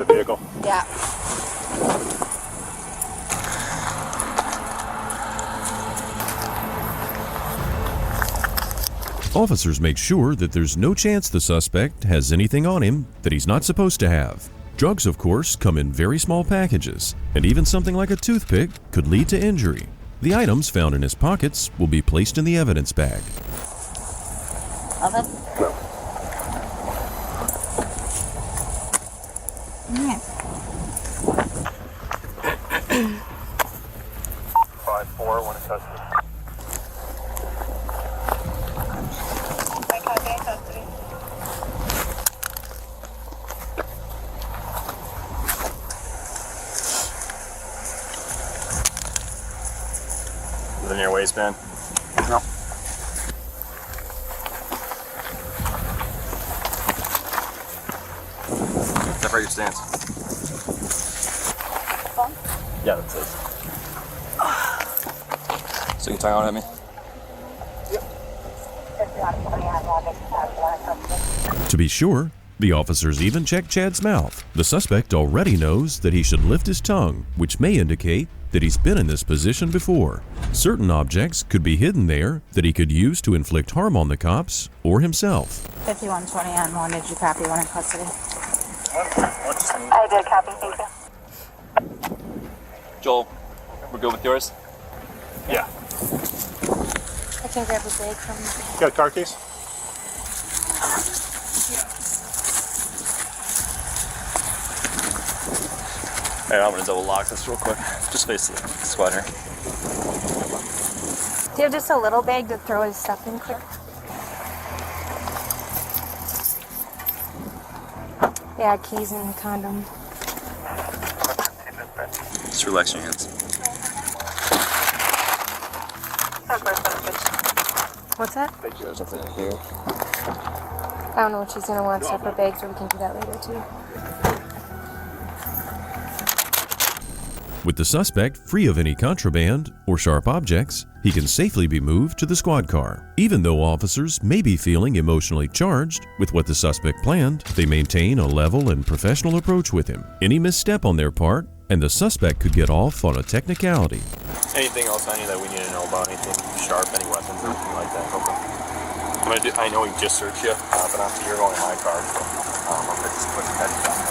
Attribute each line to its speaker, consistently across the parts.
Speaker 1: the vehicle?
Speaker 2: Yeah.
Speaker 3: Officers make sure that there's no chance the suspect has anything on him that he's not supposed to have. Drugs, of course, come in very small packages, and even something like a toothpick could lead to injury. The items found in his pockets will be placed in the evidence bag.
Speaker 2: Oven?
Speaker 1: No.
Speaker 2: Yeah.
Speaker 1: 5-4, one in custody. Is it in your waistband?
Speaker 4: No. Separate your stance.
Speaker 1: Yeah, that's it.
Speaker 4: So you tongue out at me?
Speaker 3: To be sure, the officers even check Chad's mouth. The suspect already knows that he should lift his tongue, which may indicate that he's been in this position before. Certain objects could be hidden there that he could use to inflict harm on the cops or himself.
Speaker 2: 5120 on 1. Did you copy? 1 in custody.
Speaker 5: I did copy, thank you.
Speaker 4: Joel, we're good with yours?
Speaker 1: Yeah.
Speaker 2: I can grab a bag from you.
Speaker 1: Got a car keys?
Speaker 4: Hey, I'm gonna double lock this real quick. Just face the squad here.
Speaker 5: Do you have just a little bag to throw his stuff in quick? Yeah, keys and condom.
Speaker 4: Just relax your hands.
Speaker 5: What's that?
Speaker 4: Thank you. There's nothing in here.
Speaker 5: I don't know what she's gonna want, separate bags, or we can do that later too.
Speaker 3: With the suspect free of any contraband or sharp objects, he can safely be moved to the squad car. Even though officers may be feeling emotionally charged with what the suspect planned, they maintain a level and professional approach with him. Any misstep on their part, and the suspect could get off on a technicality.
Speaker 1: Anything else on you that we need to know about? Anything sharp, any weapons or anything like that? Okay. I know he just searched you, but after you're going in my car, so I'm gonna just put the head down.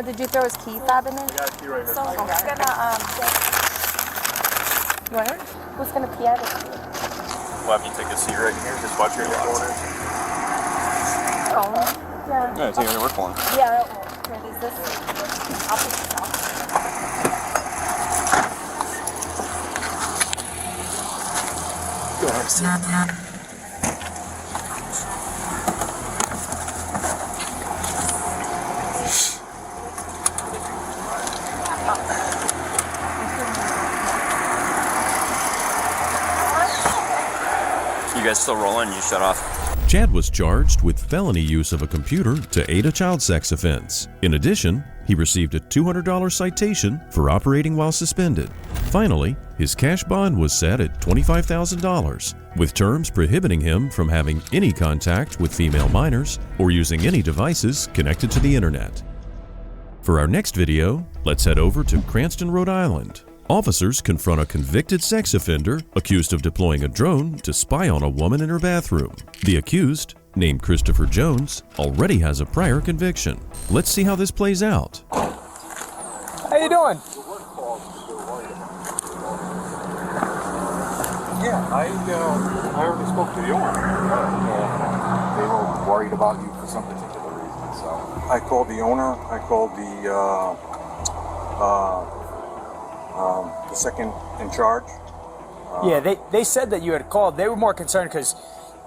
Speaker 5: Did you throw his key fob in there?
Speaker 1: I got a key right here.
Speaker 5: So who's gonna, what? Who's gonna pee at it?
Speaker 1: We'll have you take a seat right here. Just watch your corner.
Speaker 5: Oh, yeah.
Speaker 4: Yeah, take your work one.
Speaker 5: Yeah, here, is this? I'll put this out.
Speaker 4: Go ahead, sit. You guys still rolling? You shut off.
Speaker 3: Chad was charged with felony use of a computer to aid a child sex offense. In addition, he received a $200 citation for operating while suspended. Finally, his cash bond was set at $25,000, with terms prohibiting him from having any contact with female minors or using any devices connected to the internet. For our next video, let's head over to Cranston, Rhode Island. Officers confront a convicted sex offender accused of deploying a drone to spy on a woman in her bathroom. The accused, named Christopher Jones, already has a prior conviction. Let's see how this plays out.
Speaker 6: How you doing?
Speaker 7: Yeah, I already spoke to the owner. They were worried about you for some particular reason, so. I called the owner, I called the second in charge.
Speaker 6: Yeah, they said that you had called. They were more concerned because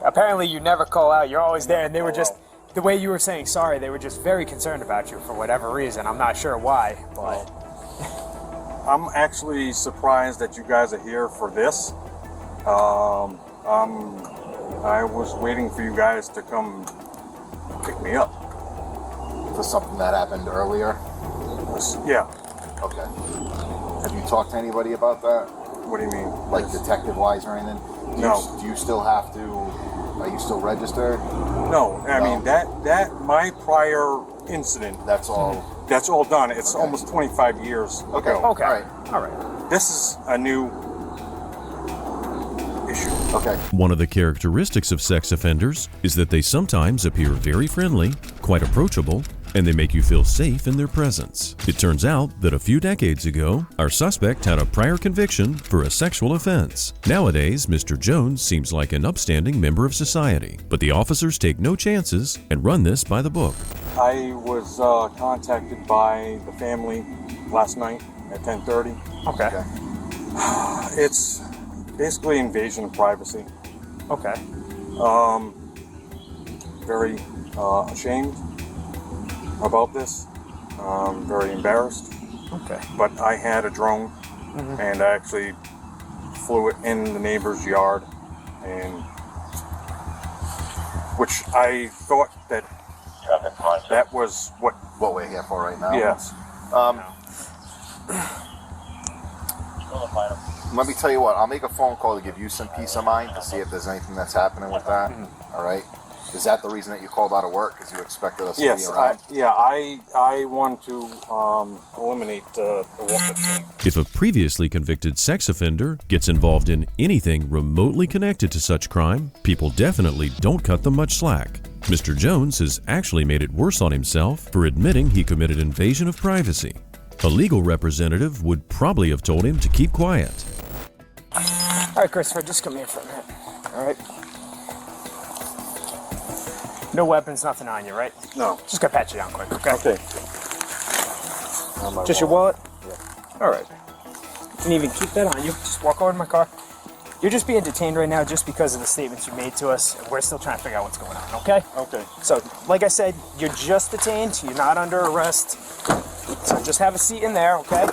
Speaker 6: apparently you never call out. You're always there, and they were just, the way you were saying sorry, they were just very concerned about you for whatever reason. I'm not sure why, but.
Speaker 7: I'm actually surprised that you guys are here for this. I was waiting for you guys to come pick me up.
Speaker 8: For something that happened earlier?
Speaker 7: Yeah.
Speaker 8: Okay. Have you talked to anybody about that?
Speaker 7: What do you mean?
Speaker 8: Like detective-wise or anything?
Speaker 7: Do you still have to? Are you still registered?
Speaker 1: No, I mean that my prior incident.
Speaker 7: That's all.
Speaker 1: That's all done. It's almost 25 years
Speaker 7: Okay.
Speaker 1: ago.
Speaker 6: Okay.
Speaker 7: All right.
Speaker 1: This is a new issue.
Speaker 7: Okay.
Speaker 3: One of the characteristics of sex offenders is that they sometimes appear very friendly, quite approachable, and they make you feel safe in their presence. It turns out that a few decades ago, our suspect had a prior conviction for a sexual offense. Nowadays, Mr. Jones seems like an upstanding member of society, but the officers take no chances and run this by the book.
Speaker 1: I was contacted by the family last night at 10:30.
Speaker 6: Okay.
Speaker 1: It's basically invasion of privacy.
Speaker 6: Okay.
Speaker 1: Very ashamed about this. Very embarrassed.
Speaker 6: Okay.
Speaker 1: But I had a drone, and I actually flew it in the neighbor's yard, and which I thought that was what.
Speaker 7: What we're here for right now.
Speaker 1: Yes.
Speaker 7: Let me tell you what. I'll make a phone call to give you some peace of mind to see if there's anything that's happening with that. All right. Is that the reason that you called out of work? Because you expected us to be around?
Speaker 1: I want to eliminate the walk-up team.
Speaker 3: If a previously convicted sex offender gets involved in anything remotely connected to such crime, people definitely don't cut them much slack. Mr. Jones has actually made it worse on himself for admitting he committed invasion of privacy. A legal representative would probably have told him to keep quiet.
Speaker 6: All right, Christopher, just come here for a minute. All right. No weapons, nothing on you, right?
Speaker 1: No.
Speaker 6: Just gonna pat you down quick, okay?
Speaker 1: Okay.
Speaker 6: Just your wallet? Yeah. All right. You can even keep that on you. Just walk over to my car. You're just being detained right now just because of the statements you made to us. We're still trying to figure out what's going on, okay?
Speaker 1: Okay.
Speaker 6: So, like I said, you're just detained. You're not under arrest. So just have a seat in there, okay?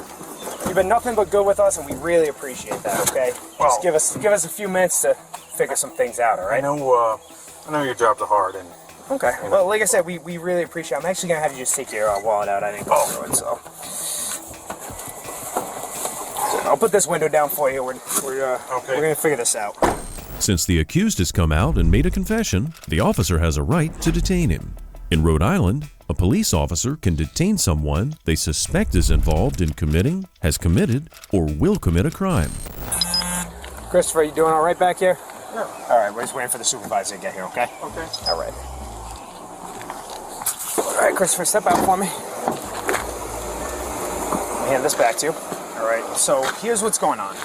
Speaker 6: You've been nothing but good with us, and we really appreciate that, okay?
Speaker 1: Well,
Speaker 6: just give us a few minutes to figure some things out, all
Speaker 1: I
Speaker 6: right?
Speaker 1: know your jobs are hard, and
Speaker 6: Okay. Well, like I said, we really appreciate it. I'm actually going to have you just take your wallet out. I didn't go through it, so. I'll put this window down for you. We're going to figure this out.
Speaker 3: Since the accused has come out and made a confession, the officer has a right to detain him. In Rhode Island, a police officer can detain someone they suspect is involved in committing, has committed, or will commit a crime.
Speaker 6: Christopher, you doing all right back here? Yeah. All right, we're just waiting for the supervisor to get here, okay?
Speaker 1: Okay.
Speaker 6: All right. All right, Christopher, step out for me. I'll hand this back to you. All right, so here's what's going on.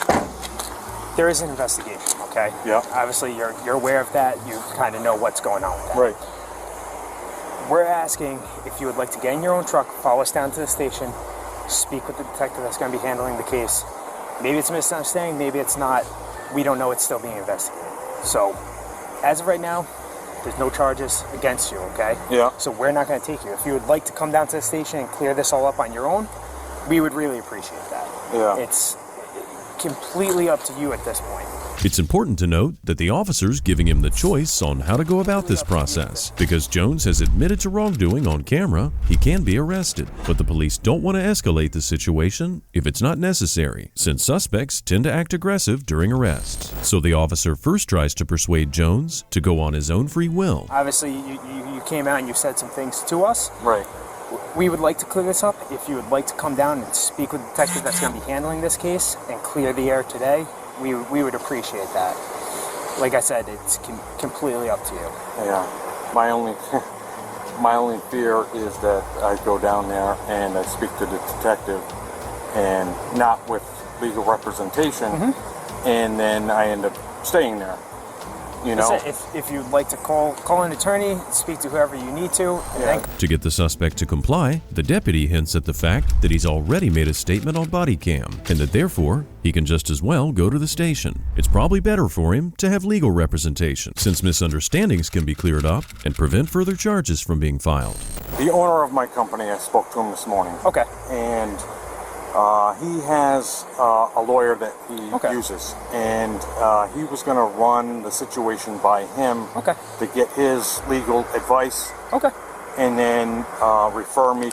Speaker 6: There is an investigation, okay?
Speaker 1: Yeah.
Speaker 6: Obviously, you're aware of that. You kind of know what's going on with that.
Speaker 1: Right.
Speaker 6: We're asking if you would like to get in your own truck, follow us down to the station, speak with the detective that's going to be handling the case. Maybe it's a misunderstanding, maybe it's not. We don't know, it's still being investigated. So, as of right now, there's no charges against you, okay?
Speaker 1: Yeah.
Speaker 6: So we're not going to take you. If you would like to come down to the station and clear this all up on your own, we would really appreciate that.
Speaker 1: Yeah.
Speaker 6: It's completely up to you at this point.
Speaker 3: It's important to note that the officer's giving him the choice on how to go about this process. Because Jones has admitted to wrongdoing on camera, he can be arrested. But the police don't want to escalate the situation if it's not necessary, since suspects tend to act aggressive during arrests. So the officer first tries to persuade Jones to go on his own free will.
Speaker 6: Obviously, you came out and you said some things to us.
Speaker 1: Right.
Speaker 6: We would like to clear this up. If you would like to come down and speak with the detective that's going to be handling this case and clear the air today, we would appreciate that. Like I said, it's completely up to you.
Speaker 1: Yeah. My only fear is that I go down there and I speak to the detective, and not with legal representation, and then I end up staying there. You know.
Speaker 6: If you'd like to call an attorney, speak to whoever you need to, and then
Speaker 3: To get the suspect to comply, the deputy hints at the fact that he's already made a statement on body cam, and that therefore, he can just as well go to the station. It's probably better for him to have legal representation, since misunderstandings can be cleared up and prevent further charges from being filed.
Speaker 1: The owner of my company, I spoke to him this morning.
Speaker 6: Okay.
Speaker 1: And he has a lawyer that he uses, and he was going to run the situation by him to get his legal advice, and then refer me